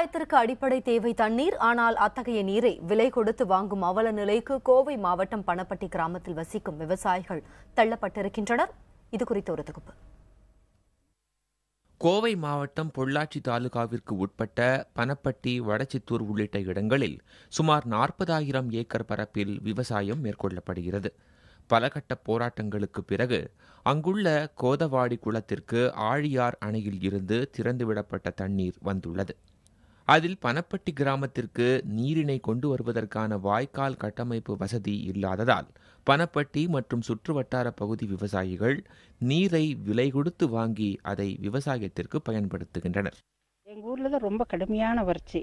விவசாயத்திற்கு அடிப்படை தேவை தண்ணீர். ஆனால் அத்தகைய நீரை விலை கொடுத்து வாங்கும் அவல நிலைக்கு கோவை மாவட்டம் பணப்பட்டி கிராமத்தில் வசிக்கும் விவசாயிகள் தள்ளப்பட்டிருக்கின்றனர். இதுகுறித்த ஒரு தொகுப்பு. கோவை மாவட்டம் பொள்ளாச்சி தாலுகாவிற்கு உட்பட்ட பணப்பட்டி, வடசித்தூர் உள்ளிட்ட இடங்களில் சுமார் 40,000 ஏக்கர் பரப்பில் விவசாயம் மேற்கொள்ளப்படுகிறது. பல கட்ட போராட்டங்களுக்கு பிறகு அங்குள்ள கோதவாடி குளத்திற்கு ஆழியார் அணையில் இருந்து திறந்துவிடப்பட்ட தண்ணீர் வந்துள்ளது. அதில் பணப்பட்டி கிராமத்திற்கு நீரினை கொண்டு வருவதற்கான வாய்க்கால் கட்டமைப்பு வசதி இல்லாததால் பணப்பட்டி மற்றும் சுற்றுவட்டார பகுதி விவசாயிகள் நீரை விலை கொடுத்து வாங்கி அதை விவசாயத்திற்கு பயன்படுத்துகின்றனர். எங்கள் ஊரில் தான் ரொம்ப கடுமையான வறட்சி.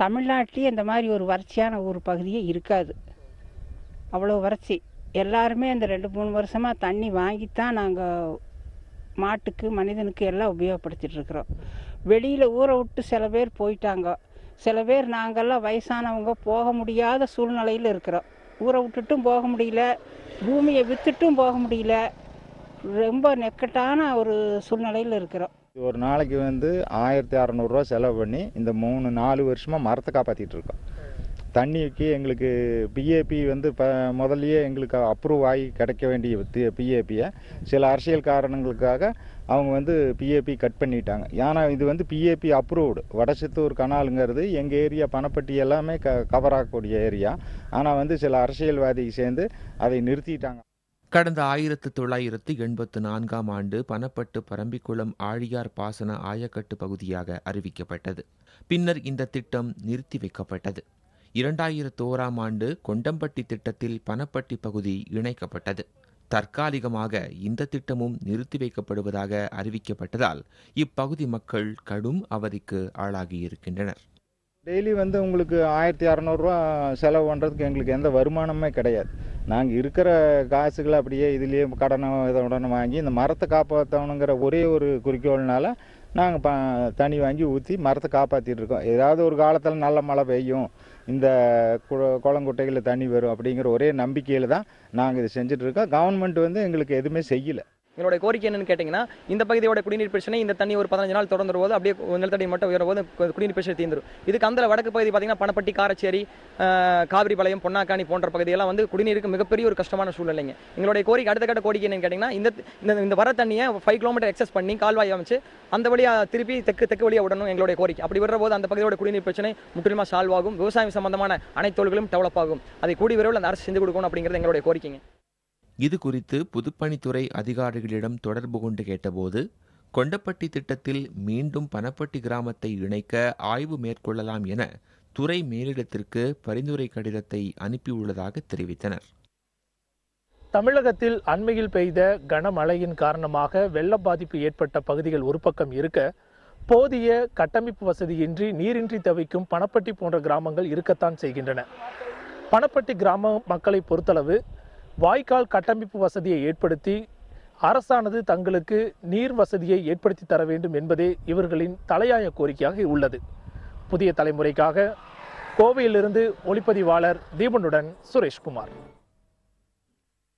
தமிழ்நாட்டிலேயே இந்த மாதிரி ஒரு வறட்சியான ஒரு பகுதியே இருக்காது. அவ்வளோ வறட்சி. எல்லாருமே இந்த 2-3 வருஷமாக தண்ணி வாங்கித்தான் நாங்கள் மாட்டுக்கு, மனிதனுக்கு எல்லாம் உபயோகப்படுத்திட்டு இருக்கிறோம். வெளியில் ஊரை விட்டு சில பேர் போயிட்டாங்க. சில பேர் நாங்கள்லாம் வயசானவங்க போக முடியாத சூழ்நிலையில் இருக்கிறோம். ஊரை விட்டுட்டும் போக முடியல, பூமியை விற்றுட்டும் போக முடியல. ரொம்ப நெக்கட்டான ஒரு சூழ்நிலையில் இருக்கிறோம். ஒரு நாளைக்கு 1600 ரூபா செலவு பண்ணி இந்த 3-4 வருஷமாக மரத்தை காப்பாற்றிட்டு இருக்கோம். தண்ணிக்கு எங்களுக்கு பிஏபி முதல்லையே எங்களுக்கு அப்ரூவ் ஆகி கிடைக்க வேண்டிய பிஏபியை சில அரசியல் காரணங்களுக்காக அவங்க பிஏபி கட் பண்ணிட்டாங்க. ஏன்னா இது பிஏபி அப்ரூவ்டு. வடசித்தூர் கனாலுங்கிறது எங்கள் ஏரியா பணப்பட்டி எல்லாமே கவர் ஆகக்கூடிய ஏரியா. ஆனால் சில அரசியல்வாதி சேர்ந்து அதை நிறுத்திட்டாங்க. கடந்த 1984ஆம் ஆண்டு பணப்பட்டு பரம்பிக்குளம் ஆழியார் பாசன ஆயக்கட்டு பகுதியாக அறிவிக்கப்பட்டது. பின்னர் இந்த திட்டம் நிறுத்தி வைக்கப்பட்டது. 2001ஆம் ஆண்டு கொண்டம்பட்டி திட்டத்தில் பணப்பட்டி பகுதி இணைக்கப்பட்டது. தற்காலிகமாக இந்த திட்டமும் நிறுத்தி வைக்கப்படுவதாக அறிவிக்கப்பட்டதால் இப்பகுதி மக்கள் கடும் அவதிக்கு ஆளாகியிருக்கின்றனர். டெய்லி உங்களுக்கு 1600 ரூபா செலவு பண்ணுறதுக்கு எங்களுக்கு எந்த வருமானமே கிடையாது. நாங்கள் இருக்கிற காசுகளை அப்படியே இதுலேயே உடனே வாங்கி இந்த மரத்தை காப்பாற்றணுங்கிற ஒரே ஒரு குறிக்கோள்னால நாங்கள் தண்ணி வாங்கி ஊற்றி மரத்தை காப்பாற்றிட்டு இருக்கோம். ஏதாவது ஒரு காலத்தில் நல்ல மழை பெய்யும், இந்த குளங்குட்டைகளில் தண்ணி வரும் அப்படிங்கிற ஒரே நம்பிக்கையில் தான் நாங்கள் இதை செஞ்சுட்ருக்கோம். கவர்மெண்ட் எங்களுக்கு எதுவுமே செய்யலை. எங்களுடைய கோரிக்கை என்னன்னு கேட்டிங்கன்னா, இந்த பகுதியோட குடிநீர் பிரச்சனை இந்த தண்ணி ஒரு 15 நாள் தொடர்ந்து வரும்போது அப்படியே நிலத்தடி மட்டும் உயரும்போது குடிநீர் பிரச்சனை தீர்ந்துடும். இதுக்கு அந்த வடக்கு பகுதி பார்த்தீங்கன்னா பணப்பட்டி, காரச்சேரி, காவிரிபாளையம், பொன்னாக்காணி போன்ற பகுதியெல்லாம் குடிநீருக்கு மிகப்பெரிய ஒரு கஷ்டமான சூழ்நிலைங்க. எங்களுடைய கோரிக்கை அடுத்த கட்ட கோரிக்கை என்னன்னு கேட்டிங்கன்னா, இந்த வர தண்ணியை 5 கிலோமீட்டர் எக்ஸஸ் பண்ணி கால்வாய் அமைச்சு அந்த வழியாக திருப்பி தெற்கு வழியாக விடணும் எங்களுடைய கோரிக்கை. அப்படி விடுற போது அந்த பகுதியோட குடிநீர் பிரச்சனை முற்றிலுமாக சால்வ் ஆகும். விவசாயம் சம்பந்தமான அனைத்து தொழில்களும் டெவலப் ஆகும். அதை கூடி விரைவில் அந்த அரசு செஞ்சு கொடுக்கணும் அப்படிங்கிறது எங்களுடைய கோரிக்கைங்க. இது குறித்து பொதுப்பணித்துறை அதிகாரிகளிடம் தொடர்பு கொண்டு கேட்டபோது கொண்டப்பட்டி திட்டத்தில் மீண்டும் பணப்பட்டி கிராமத்தை இணைக்க ஆய்வு மேற்கொள்ளலாம் என துறை மேலிடத்திற்கு பரிந்துரை கடிதத்தை அனுப்பியுள்ளதாக தெரிவித்தனர். தமிழகத்தில் அண்மையில் பெய்த கனமழையின் காரணமாக வெள்ள பாதிப்பு ஏற்பட்ட பகுதிகள் ஒரு பக்கம் இருக்க, போதிய கட்டமைப்பு வசதியின்றி நீரின்றி தவிக்கும் பணப்பட்டி போன்ற கிராமங்கள் இருக்கத்தான் செய்கின்றன. பணப்பட்டி கிராம மக்களை பொறுத்தளவு வாய்க்கால் கட்டமைப்பு வசதியை ஏற்படுத்தி அரசானது தங்களுக்கு நீர் வசதியை ஏற்படுத்தி தர வேண்டும் என்பதே இவர்களின் தலையாய கோரிக்கையாக உள்ளது. புதிய தலைமுறைக்காக கோவையிலிருந்து ஒளிப்பதிவாளர் தீபனுடன் சுரேஷ்குமார்.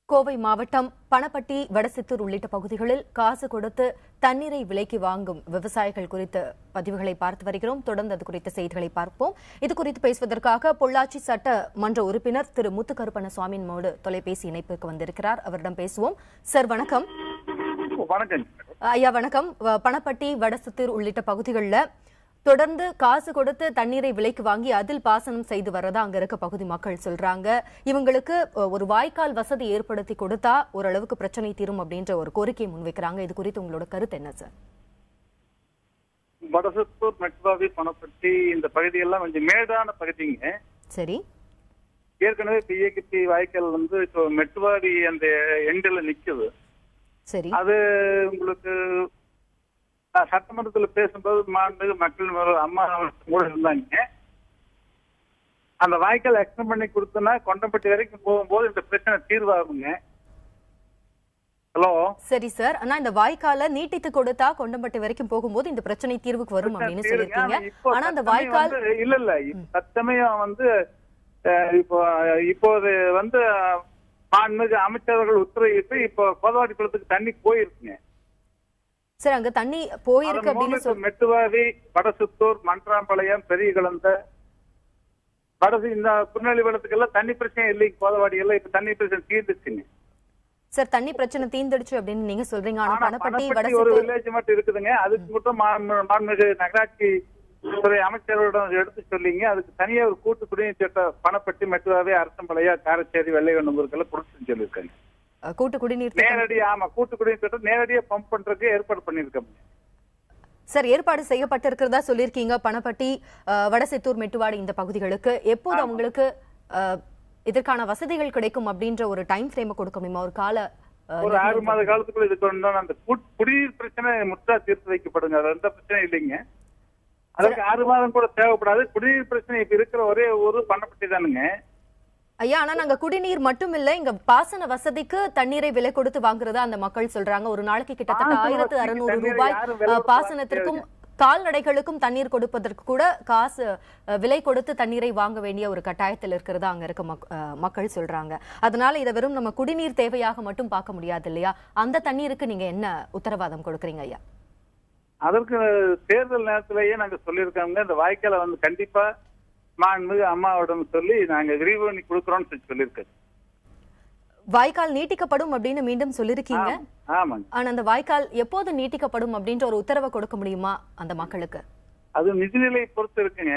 கோவை மாவட்டம் பணப்பட்டி, வடசித்தூர் உள்ளிட்ட பகுதிகளில் காசு கொடுத்து தண்ணீரை விலைக்கு வாங்கும் விவசாயிகள் குறித்த பதிவுகளை பார்த்து வருகிறோம். தொடர்ந்து அது குறித்த செய்திகளை பார்ப்போம். இது குறித்து பேசுவதற்காக பொள்ளாச்சி சட்டமன்ற உறுப்பினர் திரு முத்துக்கருப்பண சுவாமியோடு தொலைபேசி இணைப்புக்கு வந்திருக்கிறார். அவரிடம் பேசுவோம். சார் வணக்கம். வணக்கம் ஐயா. வணக்கம். பணப்பட்டி, வடசித்தூர் உள்ளிட்ட பகுதிகளில் தொடர்ந்து காசு கொடுத்து தண்ணீரை விலைக்கு வாங்கி அதில் பாசனம் செய்து வரதா அங்க இருக்க பகுதி மக்கள் சொல்றாங்க. இவங்களுக்கு ஒரு வாய்க்கால் வசதி ஏற்படுத்தி கொடுத்தா ஓரளவுக்கு பிரச்சனை தீரும் அப்படின்ற ஒரு கோரிக்கையை முன்வைக்கிறாங்க. இது குறித்து உங்களோட கருத்து என்ன சார்? வடசித்தூர், மெட்வாவி, பணப்பட்டி இந்த பகுதியெல்லாம் கொஞ்சம் மேடான பகுதிங்க. சரி. ஏற்கனவே பிஏகி வாய்க்கால் இப்போ மெட்வாவி அந்த எண்டில் நிக்குது. சரி. அது உங்களுக்கு சட்டமன்றத்தில் பேசும்போது மாண்புமிகு மக்கள் அம்மா கூட இருந்தாங்க. அந்த வாய்க்கால் எக்ஸ்டெண்ட் பண்ணி கொடுத்தோன்னா கொண்டம்பட்டி வரைக்கும் போகும்போது இந்த பிரச்சனை தீர்வாகுங்க. ஹலோ. சரி சார். ஆனா இந்த வாய்க்கால நீட்டித்து கொடுத்தா கொண்டம்பட்டி வரைக்கும் போகும்போது இந்த பிரச்சனை தீர்வுக்கு வரும் அப்படின்னு சொல்லிருக்கீங்க. ஆனா அந்த வாய்க்கால் இல்ல தற்சமயம் இப்போது மாண்புமிகு அமைச்சர்கள் உத்தரவிட்டு இப்போ கோதவாடி குளத்துக்கு தண்ணி போயிருக்குங்க. சார் அங்க தண்ணி போயிருக்கு அப்படின்னு மெட்டுவாவி, வடசுத்தூர், மன்றாம்பாளையம், பெரிய குளந்த, இந்த புன்னெல்லி வெள்ளத்துக்கெல்லாம் தண்ணி பிரச்சனை இல்லைங்க. கோதவாடி எல்லாம் இப்ப தண்ணி பிரச்சனை தீர்ந்துச்சுங்க. சார் தண்ணி பிரச்சனை தீர்ந்துடுச்சு அப்படின்னு நீங்க சொல்றீங்க. ஆனா பணப்பட்டி ஒரு வில்லேஜ் மட்டும் இருக்குதுங்க. அதுக்கு மட்டும் மாண்புமிகு நகராட்சி துறை அமைச்சர்களிடம் எடுத்து சொல்லிங்க. அதுக்கு தனியா ஒரு கூட்டு குடிநீர் திட்டம் பணப்பட்டி, மெட்டுவாவி, அரசம்பாளையம், காரச்சேரி, வெள்ளையொன்னூருக்கெல்லாம் கொடுத்துன்னு சொல்லியிருக்காங்க. கூட்டு குடிநீர் கூட்டு குடிநீர் திட்டம் நேரடியா பம்ப் பண்றதுக்கு ஏற்பாடு பண்ணிருக்கோம் சார். ஏற்பாடு செய்யப்பட்டிருக்கிறதா சொல்லியிருக்கீங்க. பணப்பட்டி, வடசித்தூர், மெட்டுவாடி இந்த பகுதிகளுக்கு எப்போது அவங்களுக்கு இதற்கான வசதிகள் கிடைக்கும் அப்படின்ற ஒரு டைம் ஃப்ரேம் கொடுக்க முடியுமா? ஒரு கால ஒரு 6 மாத காலத்துக்குள்ள இது கொண்டு அந்த குடிநீர் பிரச்சனை முற்றா தீர்த்து வைக்கப்படுங்க. அது எந்த பிரச்சனையும் இல்லைங்க. அதுக்கு 6 மாதம் கூட தேவைப்படாது. குடிநீர் பிரச்சனை இப்ப இருக்கிற ஒரே ஒரு பணப்பட்டி தானுங்க ஐயா. ஆனா நாங்க குடிநீர் மட்டும் இல்ல, இங்க பாசன வசதிக்கு தண்ணீரை விலை கொடுத்து வாங்குறதா அந்த மக்கள் சொல்றாங்க. ஒரு நாளைக்கு கிட்டத்தட்ட 1600 ரூபாய் பாசனத்திற்கும் கால்நடைகளுக்கும் தண்ணீர் கொடுப்பதற்கு கூட காசு விலை கொடுத்து தண்ணீரை வாங்க வேண்டிய ஒரு கட்டாயத்தில் இருக்கிறதா அங்க இருக்க மக்கள் சொல்றாங்க. அதனால இதை வெறும் நம்ம குடிநீர் தேவையாக மட்டும் பார்க்க முடியாது இல்லையா? அந்த தண்ணீருக்கு நீங்க என்ன உத்தரவாதம் கொடுக்குறீங்க ஐயா? அதற்கு தேர்தல் நேரத்திலேயே நாங்க சொல்லியிருக்காங்க. இந்த வாய்க்காலை கண்டிப்பா மாண்புமிகு அம்மாவிடம் சொல்லி நாங்க விரிவு பண்ணி கொடுக்குறோம்னு சொல்லியிருக்கோம். வாய்க்கால் நீட்டிக்கப்படும் அப்படின்னு மீண்டும் சொல்லிருக்கீங்க. ஆனா அந்த வாய்க்கால் எப்போது நீட்டிக்கப்படும் அப்படின்ற ஒரு உத்தரவை கொடுக்க முடியுமா அந்த மக்களுக்கு? அது நிதிநிலை பொறுத்து இருக்குங்க.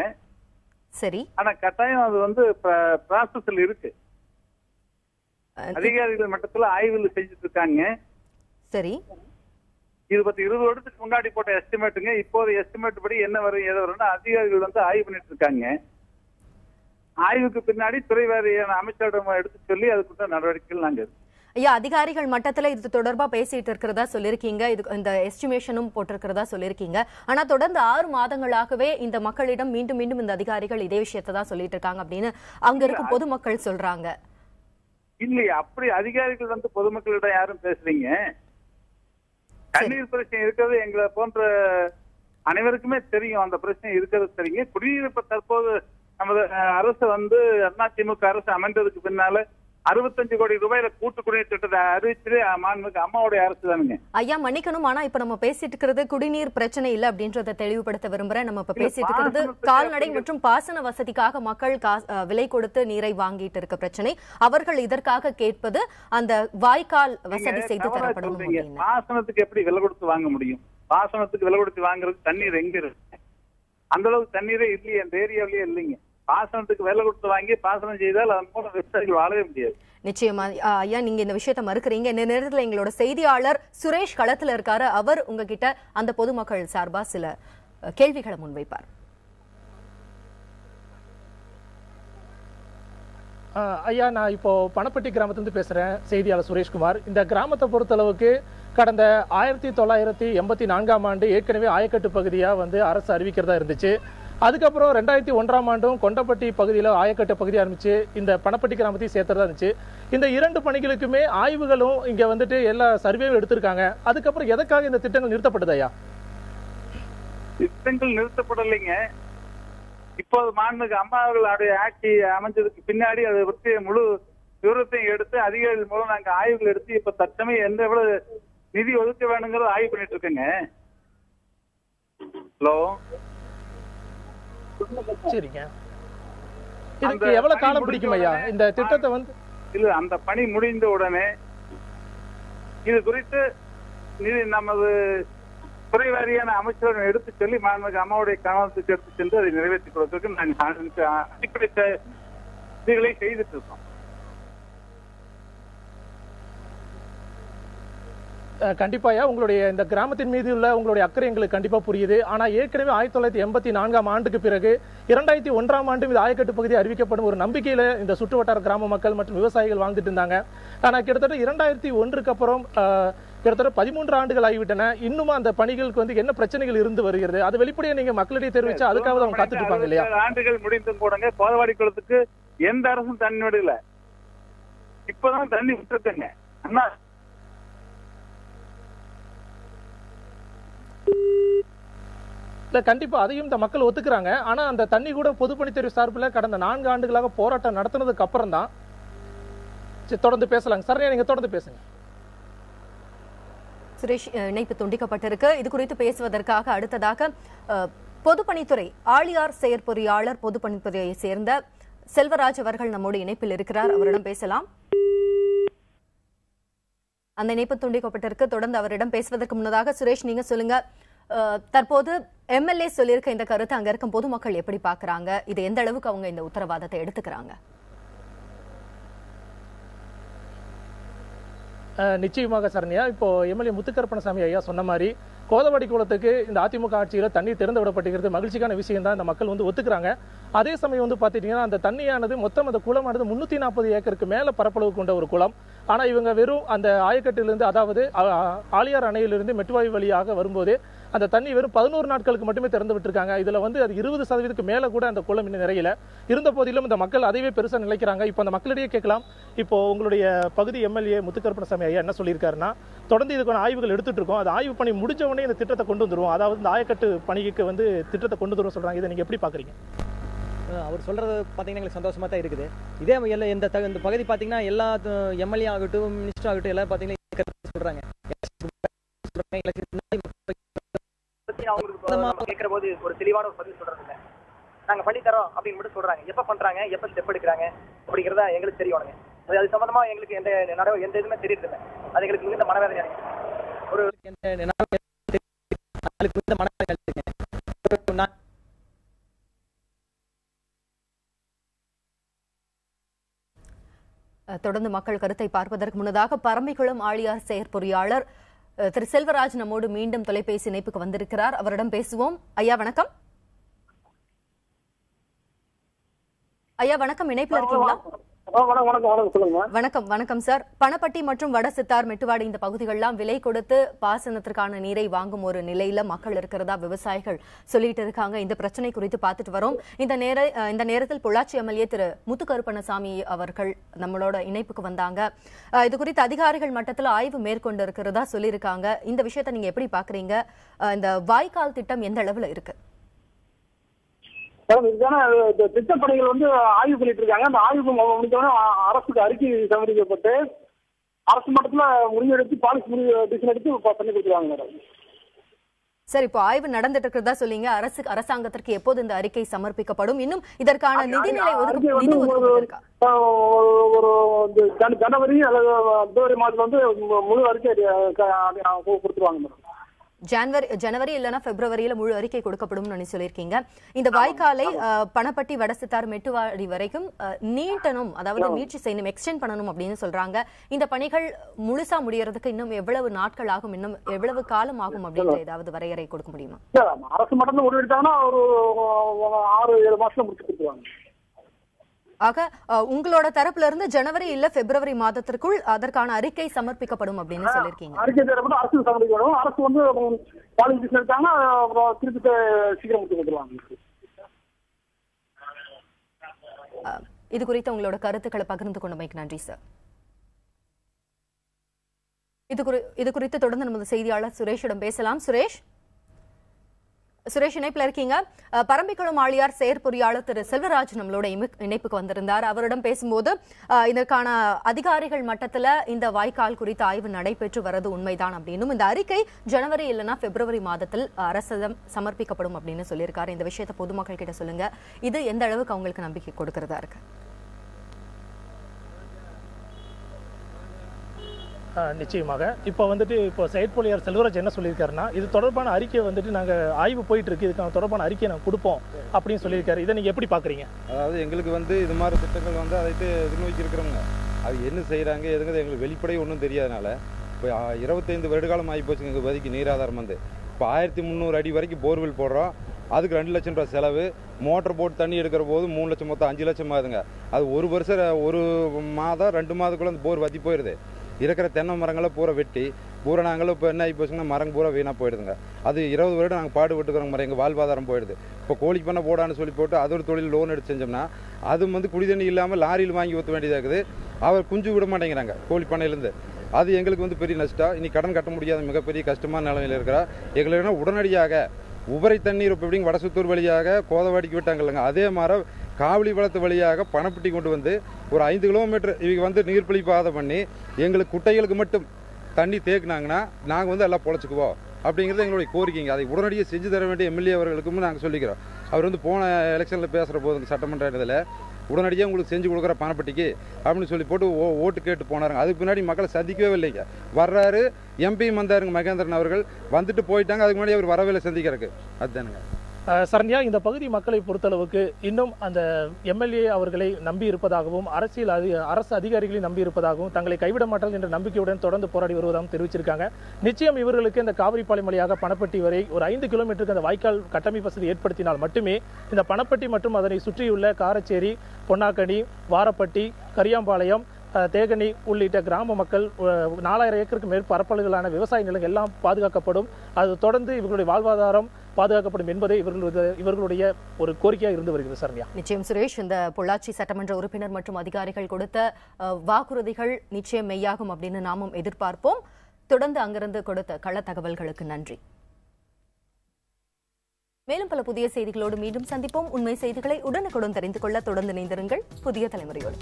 சரி. ஆனா கட்டாயம் அது ப்ராசஸ்ல இருக்கு. அதிகாரிகள் மட்டத்துல ஆய்வுகள் செஞ்சுட்டு இருக்காங்க. சரி. இது 20 வருடத்துக்கு முன்னாடி போட்ட எஸ்டிமேட்டுங்க. இப்போது எஸ்டிமேட் படி என்ன வரும் ஏதோ வரும்னா அதிகாரிகள் ஆய்வு பண்ணிட்டு இருக்காங்க. ஆய்வுக்கு பின்னாடி துறை வாரியான அமைச்சரிடம் எடுத்து சொல்லி அதுக்குள்ள நடவடிக்கைகள் நாங்க ஐயா அதிகாரிகள் மட்டத்துல இது தொடர்பா பேசிட்டு இருக்கிறதா சொல்லிருக்கீங்க. இது இந்த எஸ்டிமேஷனும் போட்டிருக்கிறதா சொல்லிருக்கீங்க. ஆனா தொடர்ந்து 6 மாதங்களாகவே இந்த மக்களிடம் மீண்டும் மீண்டும் இந்த அதிகாரிகள் இதே விஷயத்தை தான் சொல்லிட்டு இருக்காங்க அப்படின்னு அங்க இருக்கும் பொதுமக்கள் சொல்றாங்க. இல்லையா? அப்படி அதிகாரிகள் பொதுமக்களிடம் யாரும் பேசுறீங்க? தண்ணீர் பிரச்சனை இருக்கிறது எங்களை போன்ற அனைவருக்குமே தெரியும். அந்த பிரச்சனை இருக்கிறது தெரியுங்க. குடிநீர் தற்போது நமது அரசு அதிமுக அரசு அமைந்ததுக்கு பின்னால 65 கோடி ரூபாயில கூட்டு குடிநீர் திட்டத்தை அறிவிச்சது மாண்புமிகு அம்மாவுடைய அரசு தானுங்க. ஐயா மன்னிக்கணும், ஆனா இப்ப நம்ம பேசிட்டு இருக்கிறது குடிநீர் பிரச்சனை இல்ல அப்படின்றத தெளிவுபடுத்த விரும்புறேன். நம்ம இப்ப பேசிட்டு இருக்கிறது கால்நடை மற்றும் பாசன வசதிக்காக மக்கள் விலை கொடுத்து நீரை வாங்கிட்டு இருக்க பிரச்சனை. அவர்கள் இதற்காக கேட்பது அந்த வாய்க்கால் வசதி செய்து தரப்படும். பாசனத்துக்கு எப்படி விலை கொடுத்து வாங்க முடியும்? பாசனத்துக்கு விலை கொடுத்து வாங்குறது தண்ணீர் எங்க இருக்கு? அந்த அளவுக்கு தண்ணீரே இல்லையே, அந்த ஏரியாவிலேயே இல்லைங்க. பாசனத்துக்கு விலை கொடுத்து வாங்கி பாசனம் செய்தால் அதன் மூலம் விவசாயிகள் வாழவே முடியாது. நிச்சயமா ஐயா, நீங்க இந்த விஷயத்தை மறுக்கிறீங்க. இந்த நேரத்தில் எங்களோட செய்தியாளர் சுரேஷ் களத்துல இருக்காரு. அவர் உங்ககிட்ட அந்த பொதுமக்கள் சார்பா சில கேள்விகளை முன்வைப்பார். ஐயா, நான் இப்போ பணப்பட்டி கிராமத்திலிருந்து பேசுறேன், செய்தியாளர் சுரேஷ்குமார். இந்த கிராமத்தை பொறுத்தளவுக்கு கடந்த 1984ஆம் ஆண்டு ஏற்கனவே ஆயக்கட்டு பகுதியாக அரசு அறிவிக்கிறதா இருந்துச்சு. அதுக்கப்புறம் 2001ஆம் ஆண்டும் கொண்டப்பட்டி பகுதியில் ஆயக்கட்டு பகுதி ஆரம்பிச்சு இந்த பணப்பட்டி கிராமத்தையும் சேர்த்துறதா இருந்துச்சு. இந்த 2 பணிகளுக்குமே ஆய்வுகளும் இங்க எல்லா சர்வேவும் எடுத்திருக்காங்க. அதுக்கப்புறம் எதற்காக இந்த திட்டங்கள் நிறுத்தப்பட்டது ஐயா? திட்டங்கள் நிறுத்தப்படலைங்க. இப்போது மாண்புமிகு அம்மாவர்களுடைய ஆட்சி அமைஞ்சதுக்கு பின்னாடி அதை பற்றி முழு விவரத்தையும் எடுத்து அதிகாரிகள் மூலம் நாங்க ஆய்வுகள் எடுத்து இப்ப தற்சமயம் எவ்வளவு நிதி ஒதுக்க வேணுங்கிறத ஆய்வு பண்ணிட்டு இருக்கேங்க. ஹலோ, சரிங்க. இதுக்கு எவ்வளவு காலம் பிடிக்கும் ஐயா இந்த திட்டத்தை இல்ல அந்த பணி முடிந்த உடனே இது குறித்து நமது துறை வாரியான அமைச்சருடன் எடுத்து சொல்லி மாண்புமிகு அம்மாவுடைய கவனத்துக்கு எடுத்து சென்று அதை நிறைவேற்றி கொடுப்பதற்கு நாங்கள் அடிப்படை இதுகளை செய்துட்டு இருக்கோம். கண்டிப்பாயா உங்களுடைய இந்த கிராமத்தின் மீது உள்ள உங்களுடைய அக்கறை எங்களுக்கு கண்டிப்பா புரியுது. ஆனா ஏற்கனவே 1984ஆம் ஆண்டுக்கு பிறகு 2001ஆம் ஆண்டு இந்த ஆயக்கட்டு பகுதி அறிவிக்கப்படும் ஒரு நம்பிக்கையில இந்த சுற்றுவட்டார கிராம மக்கள் மற்றும் விவசாயிகள் வாழ்ந்துட்டு இருந்தாங்க. ஆனா கிட்டத்தட்ட 2001க்கு அப்புறம் கிட்டத்தட்ட 13 ஆண்டுகள் ஆகிவிட்டன. இன்னும் அந்த பணிகளுக்கு என்ன பிரச்சனைகள் இருந்து வருகிறது, அது வெளிப்படையா நீங்க மக்களிடையே தெரிவிச்சு அதுக்காக அவங்க காத்துட்டு இருப்பாங்க இல்லையா? ஆண்டுகள் முடிந்தும் கூடங்க கோதவாடி குளத்துக்கு எந்த அரசும் தண்ணி விடல. இப்பதான் தண்ணி விட்டுருக்கங்க. அண்ணா கண்டிப்பா அதையும் இந்த மக்கள் ஒத்துக்கிறாங்க. ஆனா அந்த தண்ணி கூட பொதுப்பணித்துறை சார்பில் கடந்த 4 ஆண்டுகளாக போராட்டம் நடத்தினதுக்கு அப்புறம் தான். தொடர்ந்து பேசலாங்க சார், நீங்க தொடர்ந்து பேசுங்க. சுரேஷ், இணைப்பு துண்டிக்கப்பட்டிருக்கு. இது குறித்து பேசுவதற்காக அடுத்ததாக பொதுப்பணித்துறை ஆழியார் செயற்பொறியாளர் பொதுப்பணித்துறையை சேர்ந்த செல்வராஜ் அவர்கள் நம்மோடு இணைப்பில் இருக்கிறார். அவரிடம் பேசலாம். அந்த இணைப்பு துண்டிக்கப்பட்டிருக்கு. தொடர்ந்து அவரிடம் பேசுவதற்கு முன்னதாக சுரேஷ், நீங்க சொல்லுங்க, தற்போது எம்எல்ஏ சொல்லியிருக்க இந்த கருத்தை அங்க இருக்கும் பொதுமக்கள் எப்படி பாக்குறாங்க? இது எந்த அளவுக்கு அவங்க இந்த உத்தரவாதத்தை எடுத்துக்கிறாங்க? நிச்சயமாக சரண்யா, இப்போ எம்எல்ஏ முத்துக்கருப்பணசாமி ஐயா சொன்ன மாதிரி கோதவாடி குளத்துக்கு இந்த அதிமுக ஆட்சியில் தண்ணீர் திறந்து விடப்பட்டிருக்கிறது மகிழ்ச்சிக்கான விஷயம் தான். இந்த மக்கள் ஒத்துக்கிறாங்க. அதே சமயம் பாத்தீங்கன்னா அந்த தண்ணியானது மொத்தம் அந்த குளமானது 340 ஏக்கருக்கு மேல பரப்பளவு கொண்ட ஒரு குளம். ஆனா இவங்க வெறும் அந்த ஆயக்கட்டிலிருந்து, அதாவது ஆழியார் அணையிலிருந்து மெட்டுவாயு வழியாக வரும்போது அந்த தண்ணி வெறும் 11 நாட்களுக்கு மட்டுமே திறந்து விட்டுருக்காங்க. இதுல அது 20% மேல கூட அந்த குளம் இன்னும் நிறையல. இருந்த போதிலும் இந்த மக்கள் அதைவே பெருசா நினைக்கிறாங்க. இப்போ அந்த மக்களிடையே கேட்கலாம். இப்போ உங்களுடைய பகுதி எம்எல்ஏ முத்துக்கருப்பணசாமி ஐயா என்ன சொல்லியிருக்காருன்னா, தொடர்ந்து இதுக்கான ஆய்வுகள் எடுத்துட்டு இருக்கோம். அது ஆய்வு பணி முடிஞ்ச உடனே இந்த திட்டத்தை கொண்டு வந்துருவோம், அதாவது இந்த ஆயக்கட்டு பணிக்கு திட்டத்தை கொண்டு வந்துருவோம் சொல்றாங்க. இதை நீங்க எப்படி பாக்குறீங்க? அவர் சொல்றது பார்த்தீங்கன்னா எங்களுக்கு சந்தோஷமா தான் இருக்குது. இதே இந்த பகுதி பார்த்தீங்கன்னா எல்லா எம்எல்ஏ ஆகட்டும், மினிஸ்டர் ஆகட்டும், எல்லாம் பார்த்தீங்கன்னா சொல்றாங்க. கேட்கிற போது ஒரு தெளிவான ஒரு பதில் சொல்றது இல்லை. நாங்க பண்ணி தரோம் அப்படின்னு மட்டும் சொல்றாங்க. எப்ப பண்றாங்க, எப்ப ஸ்டெப் எடுக்கிறாங்க அப்படிங்கிறத எங்களுக்கு தெரியணுங்க. அது சம்பந்தமா எங்களுக்கு எந்த இதுவுமே தெரியறது இல்லை. அது எங்களுக்கு மிகுந்த மனவேதனை. ஒரு தொடர்ந்து மக்கள் கருத்தை பார்ப்பதற்கு முன்னதாக பரம்பிக்குளம் ஆழியார் செயற்பொறியாளர் திரு செல்வராஜ் நம்மோடு மீண்டும் தொலைபேசி இணைப்புக்கு வந்திருக்கிறார். அவரிடம் பேசுவோம். ஐயா வணக்கம். ஐயா வணக்கம், இணைப்பில் இருக்கீங்களா? வணக்கம். வணக்கம் சார். பணப்பட்டி மற்றும் வட சித்தார், மெட்டுவாடி இந்த பகுதிகள்லாம் விலை கொடுத்து பாசனத்திற்கான நீரை வாங்கும் ஒரு நிலையில மக்கள் இருக்கிறதா விவசாயிகள் சொல்லிட்டு இருக்காங்க. இந்த பிரச்சனை குறித்து பார்த்துட்டு வரோம். இந்த நேரத்தில் பொள்ளாச்சி எம்எல்ஏ திரு முத்துக்கருப்பணசாமி அவர்கள் நம்மளோட இணைப்புக்கு வந்தாங்க. இது குறித்து அதிகாரிகள் மட்டத்தில் ஆய்வு மேற்கொண்டு இருக்கிறதா சொல்லியிருக்காங்க. இந்த விஷயத்தை நீங்க எப்படி பாக்குறீங்க? இந்த வாய்க்கால் திட்டம் எந்த அளவுல இருக்கு? இதுதான திட்டப்பணிகள் ஆய்வு பண்ணிட்டு இருக்காங்க. அந்த ஆய்வு முடிஞ்சவொடனே அரசுக்கு அறிக்கை சமர்ப்பிக்கப்பட்டு அரசு மட்டத்துல முடிவெடுத்து பாலிசி டிசிஷன் எடுத்து பண்ணி கொடுத்துருவாங்க மேடம். சரி, இப்போ ஆய்வு நடந்துட்டு இருக்கிறதா சொல்லிங்க. அரசாங்கத்திற்கு எப்போது இந்த அறிக்கை சமர்ப்பிக்கப்படும்? இன்னும் இதற்கான நிதிநிலை ஒரு ஜனவரி அல்லது பிப்ரவரி மாதத்துல முழு அறிக்கை கொடுத்துருவாங்க மேடம். ஜனவரி இல்லனா பிப்ரவரியில முழு அறிக்கை கொடுக்கப்படும் சொல்லியிருக்கீங்க. இந்த வாய்க்காலை பணப்பட்டி, வடசித்தார், மெட்டுவாடி வரைக்கும் நீட்டணும், அதாவது நீட்சி செய்யணும், எக்ஸ்டெண்ட் பண்ணணும் அப்படின்னு சொல்றாங்க. இந்த பணிகள் முழுசா முடியறதுக்கு இன்னும் எவ்வளவு நாட்கள் ஆகும், இன்னும் எவ்வளவு காலம் ஆகும் அப்படின்ற ஏதாவது வரையறை கொடுக்க முடியுமா? அரசு மட்டத்தில் முடிவு எடுத்தாங்கன்னா ஒரு 6-7 மாசத்துல முடிச்சு கொடுத்துருவாங்க. ஆக உங்களோட தரப்புல இருந்து ஜனவரி இல்ல பிப்ரவரி மாதத்திற்குள் அதற்கான அறிக்கை சமர்ப்பிக்கப்படும் அப்படின்னு சொல்லிருக்கீங்க. அறிக்கை தரப்பட்டு அரசு சமர்ப்பிக்கப்படும். அரசு பாலிசி எடுத்தாங்கன்னா திருப்பி சீக்கிரம் முடிச்சு கொடுத்துருவாங்க. இது குறித்து உங்களோட கருத்துக்களை பகிர்ந்து கொண்டமைக்கு நன்றி சார். இது குறித்து தொடர்ந்து நமது செய்தியாளர் சுரேஷிடம் பேசலாம். சுரேஷ் இணைப்பில் இருக்கீங்க. பரம்பிக்குளம் ஆழியார் செயற்பொறியாளர் திரு செல்வராஜ் நம்மளோட இணைப்புக்கு வந்திருந்தார். அவரிடம் பேசும்போது இதற்கான அதிகாரிகள் மட்டத்துல இந்த வாய்க்கால் குறித்த ஆய்வு நடைபெற்று வரது உண்மைதான் அப்படின்னும், இந்த அறிக்கை ஜனவரி இல்லைன்னா பிப்ரவரி மாதத்தில் அரசிடம் சமர்ப்பிக்கப்படும் அப்படின்னு சொல்லியிருக்காரு. இந்த விஷயத்தை பொதுமக்கள் கிட்ட சொல்லுங்க. இது எந்த அளவுக்கு அவங்களுக்கு நம்பிக்கை கொடுக்கறதா இருக்கு? நிச்சயமாக இப்போ இப்போ செயற்பொறியாளர் செல்வராஜ் என்ன சொல்லியிருக்காருன்னா, இது தொடர்பான அறிக்கை நாங்கள் ஆய்வு போயிட்டு இருக்கு, இதுக்கான தொடர்பான அறிக்கையை நாங்கள் கொடுப்போம் அப்படின்னு சொல்லியிருக்காரு. இதை நீங்கள் எப்படி பார்க்குறீங்க? அதாவது எங்களுக்கு இது மாதிரி திட்டங்கள் அதை எதிர்நோக்கி இருக்கிறவங்க அது என்ன செய்கிறாங்க எதுங்கிறது எங்களுக்கு வெளிப்படையே ஒன்றும் தெரியாதனால இப்போ 25 வருட காலம் ஆகி போச்சுங்க. எங்கள் பகுதிக்கு நீராதாரம் இப்போ 1300 அடி வரைக்கும் போர்வெல் போடுறோம். அதுக்கு 2 லட்சம் ரூபாய் செலவு. மோட்டர் போட்டு தண்ணி எடுக்கிற போது 3 லட்சம், மொத்தம் 5 லட்சம் ஆகுதுங்க. அது ஒரு வருஷம் 1 மாதம் 2 மாதத்துக்குள்ள அந்த போர் வத்தி போயிடுது. இருக்கிற தென்னை மரங்களை பூரா வெட்டி பூரா நாங்களும் இப்போ என்ன ஆகி போச்சுன்னா மரம் பூரா வீணாக போயிடுதுங்க. அது 20 வருடம் நாங்கள் பாடுபட்டுக்கிறோங்க. மரம் எங்கள் வாழ்வாதாரம் போயிடுது. இப்போ கோழி பண்ண போடான்னு சொல்லி போட்டு அது ஒரு தொழில் லோன் எடுத்து செஞ்சோம்னா அது குடி தண்ணி இல்லாமல் லாரியில் வாங்கி ஊற்ற வேண்டியதாக இருக்குது. அவர் குஞ்சு விட மாட்டேங்கிறாங்க கோழி பண்ணையிலேருந்து. அது எங்களுக்கு பெரிய நஷ்டம். இனி கடன் கட்ட முடியாத மிகப்பெரிய கஷ்டமான நிலைமையில் இருக்கிறா. எங்களுக்கு உடனடியாக உபரி தண்ணீர் இப்போ எப்படிங்க வடசுத்தூர் வழியாக கோதவாடிக்கு விட்டாங்க இல்லைங்க, அதே மாதிரி காவலி வளத்து வழியாக பணப்பட்டி கொண்டு ஒரு 5 கிலோமீட்டர் இவங்க நீர்ப்பளி பாதை பண்ணி எங்களுக்கு குட்டைகளுக்கு மட்டும் தண்ணி தேக்குனாங்கன்னா நாங்கள் வந்து எல்லாம் பொழைச்சிக்குவோம் அப்படிங்கிறது எங்களுடைய கோரிக்கைங்க. அதை உடனடியாக செஞ்சு தர வேண்டிய எம்எல்ஏ அவர்களுக்கும் நாங்கள் சொல்லிக்கிறோம். அவர் வந்து போன எலெக்ஷனில் பேசுகிற போது சட்டமன்ற இதில் உடனடியாக உங்களுக்கு செஞ்சு கொடுக்குற பணப்பட்டிக்கு அப்படின்னு சொல்லி போட்டு ஓட்டு கேட்டு போனாருங்க. அதுக்கு முன்னாடி மக்களை சந்திக்கவே இல்லைங்க. வர்றாரு, எம்பியும் வந்தாருங்க மகேந்திரன் அவர்கள், வந்துட்டு போயிட்டாங்க. அதுக்கு முன்னாடி அவர் வரவே இல்லை சந்திக்கிறதுக்கு. அதுதானுங்க. சரண்யா, இந்த பகுதி மக்களை பொறுத்தளவுக்கு இன்னும் அந்த எம்எல்ஏ அவர்களை நம்பி இருப்பதாகவும் அரசு அதிகாரிகளை நம்பி இருப்பதாகவும் தங்களை கைவிட மாட்டார்கள் என்ற நம்பிக்கையுடன் தொடர்ந்து போராடி வருவதாகவும் தெரிவிச்சிருக்காங்க. நிச்சயம் இவர்களுக்கு இந்த காவிரிப்பாளையம் வழியாக பணப்பட்டி வரை ஒரு 5 கிலோமீட்டருக்கு அந்த வாய்க்கால் கட்டமைப்பு வசதி ஏற்படுத்தினால் மட்டுமே இந்த பணப்பட்டி மற்றும் அதனை சுற்றியுள்ள காரச்சேரி, பொன்னாக்கனி, வாரப்பட்டி, கரியாம்பாளையம், தேகனி உள்ளிட்ட கிராம மக்கள் 4000 ஏக்கருக்கு மேல் பரப்பளவிலான விவசாய நிலங்கள் எல்லாம் பாதுகாக்கப்படும். அது தொடர்ந்து இவர்களுடைய வாழ்வாதாரம் பாதுகாக்கப்படும் என்பதே இவர்களுடைய ஒரு கோரிக்கையாக இருந்து வருகிறது. சரண்யா, நிச்சயம் சுரேஷ், இந்த பொள்ளாச்சி சட்டமன்ற உறுப்பினர் மற்றும் அதிகாரிகள் கொடுத்த வாக்குறுதிகள் நிச்சயம் மெய்யாகும் அப்படின்னு நாமும் எதிர்பார்ப்போம். தொடர்ந்து அங்கிருந்து கொடுத்த கள தகவல்களுக்கு நன்றி. மேலும் பல புதிய செய்திகளோடு மீண்டும் சந்திப்போம். உண்மை செய்திகளை உடனுக்குடன் தெரிந்து கொள்ள தொடர்ந்து இணைந்திருங்கள் புதிய தலைமுறையோடு.